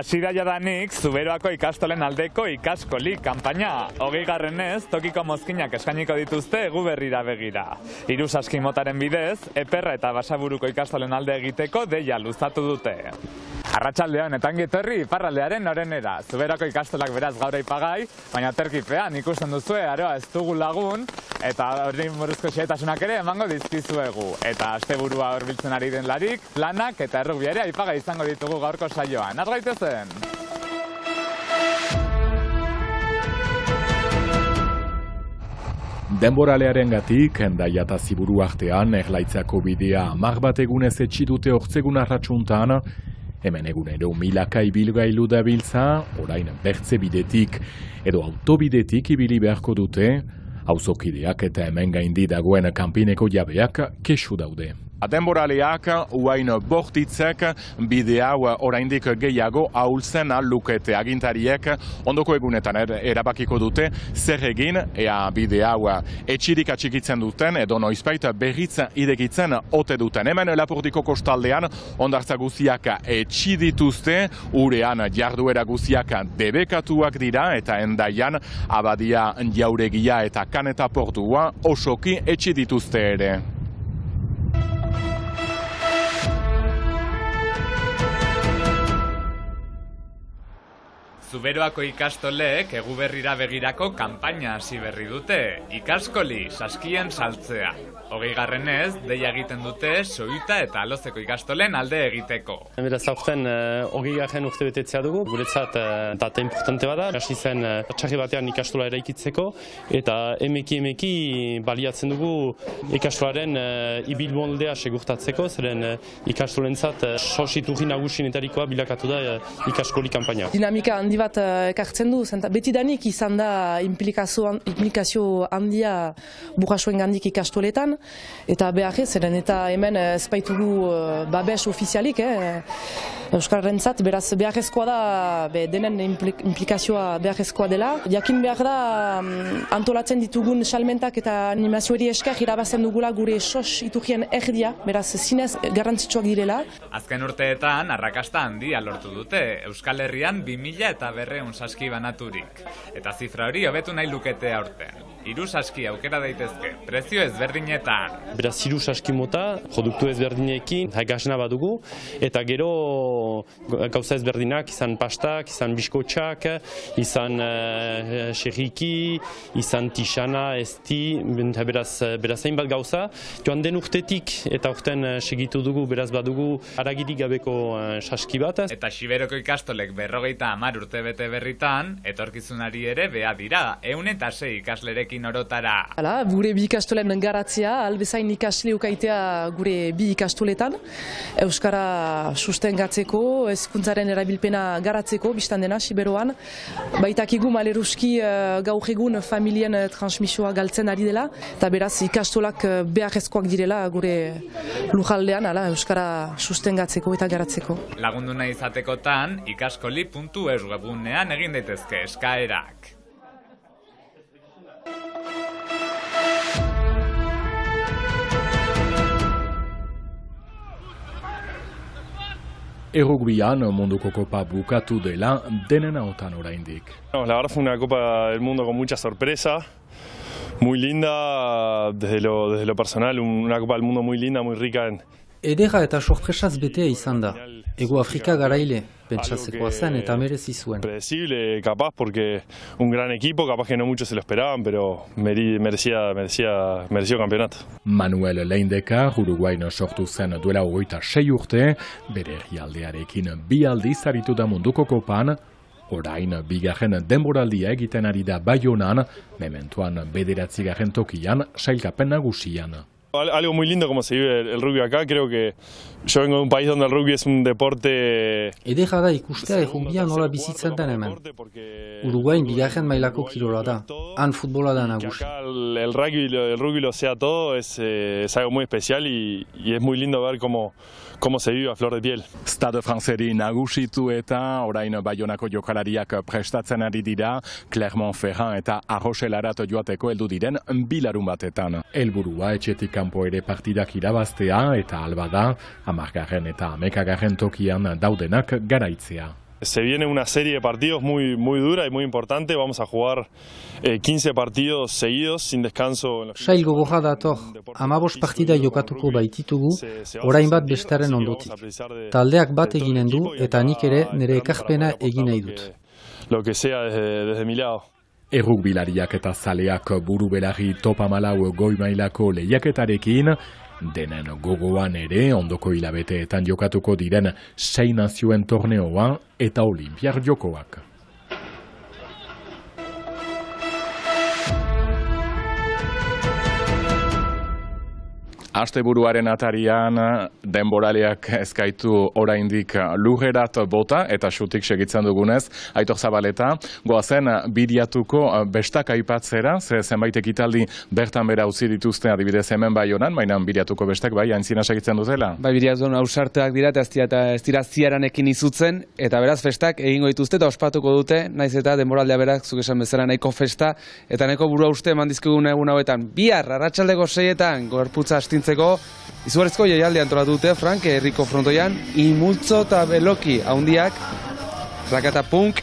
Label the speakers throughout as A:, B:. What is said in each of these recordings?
A: Hasiera jadanik, Zuberoako ikastolen aldeko ikaskoli kanpaina. 20. tokiko mozkinak eskainiko dituzte Eguberrira begira. 3 saski motaren bidez, Eperra eta Basaburuko ikastolen alde egiteko deia luzatu dute. Arratsaldean eta ongi etorri iparraldearen norenera. Zuberako ikastolak beraz gaur aipagai, baina terkipean ikusten duzue aroa ez dugu lagun, eta hori buruzko xehetasunak ere emango dizkizuegu. Eta asteburua hurbiltzen ari den larik, lanak eta errugbia ere aipagai izango ditugu gaurko saioan. Har gaitezen!
B: Denboralearengatik, Hendaia eta Ziburu artean, Erlaitzako bidea 10 bat egunez etxi dute ortzegun arratsuntan, hemen egunero milaka ibilgailu dabiltza, orain bertze bidetik edo autobidetik ibili beharko dute, auzokideak eta hemen gaindi dagoen kanpineko jabeak kexu daude. Denboraleak, uain bortitzek, bide hau oraindik gehiago ahultzen lukete agintariek ondoko egunetan erabakiko dute zer egin, ea bide hau etxirik atxikitzen duten edo noizbait berriz irekitzen ote duten. Hemen Lapurdiko kostaldean hondartza guziak etxi dituzte, urean jarduera guziak debekatuak dira eta Hendaian Abadia jauregia eta Kaneta portua osoki etxi dituzte ere.
A: Zuberoako ikastolek Eguberrira begirako kanpaina hasi berri dute, ikaskoli saskien saltzea. 20. deia egiten dute Soita eta Alozeko ikastolen alde egiteko.
C: Beraz, aurten 20. urtebetetzea dugu, guretzat data importante bada. Hasi zen txarri batean ikastola eraikitzeko, eta emeki baliatzen dugu ikastolaren ibilmoldea segurtatzeko, zeren ikastolentzat sositurri nagusinetarikoa bilakatu da ikaskoli kanpaina.
D: Dinamika handi bat ekartzen du, betidanik izan da implikazio handia burrasoen gandik ikastoletan, eta beharrez, zeren eta hemen espaitugu babes ofizialik, Euskarrentzat, beraz beharrezkoa da, denen implikazioa beharrezkoa dela. Jakin behar da, antolatzen ditugun salmentak eta animazioari esker irabazen dugula gure sos iturrien erdia, beraz zinez garrantzitsuak direla.
A: Azken urteetan, arrakasta handia lortu dute, Euskal Herrian 2.200 saski banaturik. Eta zifra hori hobetu nahi lukete aurten. 3 saski aukera daitezke, prezio ezberdinetan.
C: Beraz, 3 saski mota, produktu ezberdinekin, haikasena badugu, eta gero gauza ezberdinak, izan pastak, izan biskotxak, izan xerriki, izan tixana, esti, beraz hainbat gauza. Joan den urtetik eta urten segitu dugu, beraz badugu haragirik gabeko saski bat.
A: Eta Xiberoko ikastolek 50 urte bete berritan, etorkizunari ere beha dira, 106 ikaslerekin orotara.
D: Gure bi ikastolen garatzea, albezain ikasle ukaitea gure bi ikastoletan, Euskara sustengatzeko, hezkuntzaren erabilpena garatzeko, biztan dena, Xiberoan. Baitakigu maleruski gaur egun familien transmisioa galtzen ari dela, eta beraz ikastolak beharrezkoak direla gure lujaldean, Euskara sustengatzeko eta garatzeko.
A: Lagundu nahi izatekotan, ikaskoli.eus webunean egin daitezke eskaerak.
B: Errugbian munduko kopa bukatu dela denen ahotan oraindik.
E: La verdad fue una Copa del Mundo con mucha sorpresa, muy linda desde lo personal, una Copa del Mundo muy linda, muy rica en...
F: Edera eta sorpresaz betea izan da. Ego Afrika garaile, pentsatzekoa zen eta merezi zuen.
E: Predecible, capaz, porque un gran equipo, capaz que no muchos se lo esperaban, pero mereció campeonato.
B: Manuel Leindeka, Uruguain sortu zen duela 26 urte, bere herrialdearekin 2 aldiz aritu da munduko kopan, orain 2. denboraldia egiten ari da Baionan, mementuan 9. tokian sailkapen nagusian.
E: Algo muy lindo como se vive el rugby acá, creo que yo vengo de un país donde el rugby es un deporte...
F: Edera da ikustea errugbia nola bizitzen den hemen. Uruguain 2. mailako kirola da, han futbola da nagusi.
E: El rugby lo sea todo, es algo muy especial y es muy lindo ver cómo se vive a flor de piel.
B: Stade Franceri nagusitu eta orain Baionako jokalariak prestatzen ari dira, Clermont-Ferrand eta Arrochelarat joateko heldu diren 2 larunbatetan. Helburua etxetik kanpo ere partidak irabaztea eta albada 10. eta 11. tokian daudenak garaitzea.
E: Se viene una serie de partidos muy dura y muy importante. Vamos a jugar 15 partidos seguidos, sin descanso.
F: Sail gogorra dator, 15 partida jokatuko baititugu, orain bat bestaren ondotik. Taldeak bat eginen du eta nik ere nire ekarpena egin nahi dut.
E: Lo que sea desde mi lado.
B: Errukbilariak eta zaleak buru belarri top 14 goi mailako lehiaketarekin, denen gogoan ere ondoko hilabeteetan jokatuko diren 6 nazioen torneoa eta olimpiar jokoak. Asteburuaren atarian denboraleak ezkaitu oraindik lurrerat bota eta xutik segitzen dugunez, Aitor Zabaleta, goazen Biriatuko bestak aipatzera, zenbait ekitaldi bertan bera utzi dituzte adibidez hemen Baionan, baina Biriatuko bestak bai aintzina segitzen dutela.
G: Bai, Biriatun ausarteak dira eta ez dira ziaranekin izutzen, eta beraz festak egingo dituzte eta ospatuko dute, naiz eta denboraldea berak zuk esan bezala nahiko festa eta nahiko burua uste eman dizkigun egun hauetan. Bihar arratsaldeko 6etan gorputza astintzeko izugarrizko jaialdi antolatu dute, Frank, herriko frontoian, imultzo eta beloki handiak, rakata punk,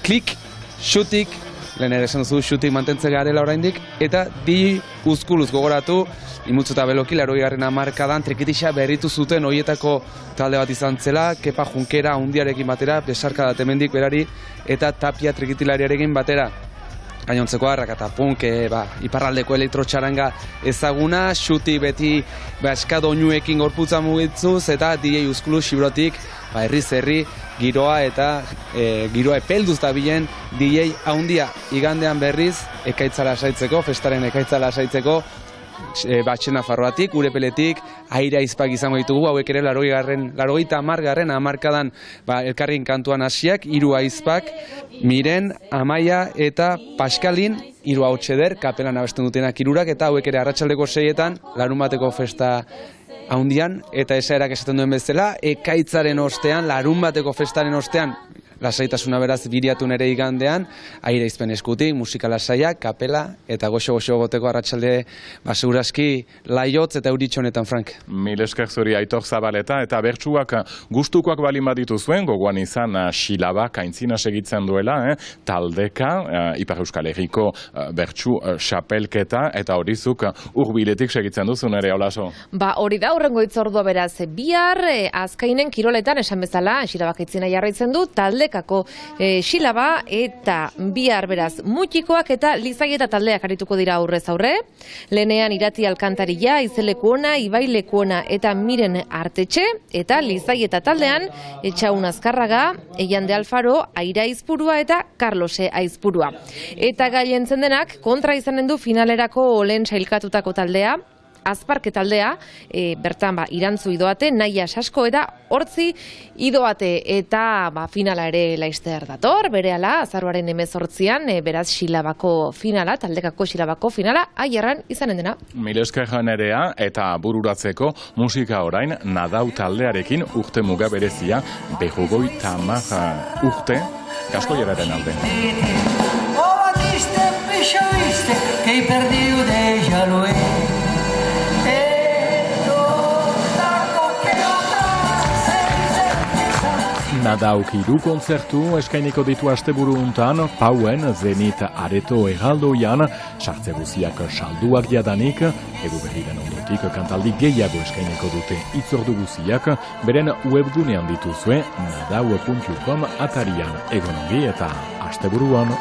G: klik, xutik, lehen ere esan duzu xutik mantentzen garela oraindik, eta di uzkuluz gogoratu, imultzo eta beloki, 80. hamarkadan trikitixa berritu zuten horietako talde bat izan zela, Kepa Junkera handiarekin batera, besarka da temendik berari, eta Tapia trikitilariarekin batera. Gainontzekoa, rakatapunk, iparraldeko elektrotxaranga ezaguna, xuti beti eskadoinuekin gorputza mugitzuz, eta DJ Uzkulu Xibrotik, herriz herri, giroa eta giroa epelduz da bilen DJ handia igandean berriz, ekaitzala saitzeko, festaren ekaitzala saitzeko, Batxena Farroatik, Urepeletik, Aira izpak izango ditugu, hauek ere 80. hamarkadan elkarrin kantuan hasiak, 3 aizpak, Miren, Amaia eta Paskalin, 3 hautxeder, kapelan abesten dutenak 3, eta hauek ere arratsaldeko 6etan, larunbateko festa handian, eta esaerak esaten duen bezala, ekaitzaren ostean, larunbateko festaren ostean, lasaitasuna beraz Biriatun ere igandean, Aira izpen eskutik, musika lasaiak, kapela, eta goxo-goxo goteko arratsalde seguraski laiotz eta euritxonetan, Frank.
B: Mil esker zuri Aitor Zabaleta, eta bertsuak gustukoak balin baditu zuen, gogoan izan Xilabak aintzina segitzen duela, taldeka, Ipar Euskal Herriko bertsu xapelketa, eta horizuk hurbiletik segitzen duzun ere, Olaso?
H: Ba, hori da, hurrengo itzordua beraz, bihar, azkainen kiroletan, esan bezala, Xilabak aitzina jarraitzen du, taldekako Xilaba, eta bihar beraz, mutikoak eta Lizaieta taldeak arituko dira aurrez aurre. Lehenean Irati Alkantaria, Izelekuona, Ibailekuona eta Miren Artetxe, eta Lizaieta taldean, Etxaun Azkarraga, Eiande Alfaro, Aira Aizpurua eta Carlose Aizpurua. Eta gailentzen denak, kontra izanen du finalerako lehen sailkatutako taldea, Azparke taldea, bertan irantzu idoate, Naia Sasko eta Hortzi idoate, eta finala ere laister dator, berehala, azaroaren 18an, beraz Xilabako finala, taldekako Xilabako finala, aierran izanen dena.
B: Mil esker nerea, eta bururatzeko musika orain, Nadau taldearekin urte muga berezia, 50 urte, Gaskoieraren alde.
I: Hola, viste, pixa, viste, que he perdido de ella lo he.
B: Nadauk 3 kontzertu eskainiko ditu asteburu untan, Pauen, Zenit, Areto, Erraldoian, sartze guziak salduak jadanik, egu berriren ondotik kantaldi gehiago eskainiko dute itzordu guziak, beren webgunean dituzue, nadau.com atarian egon ongi eta asteburuan.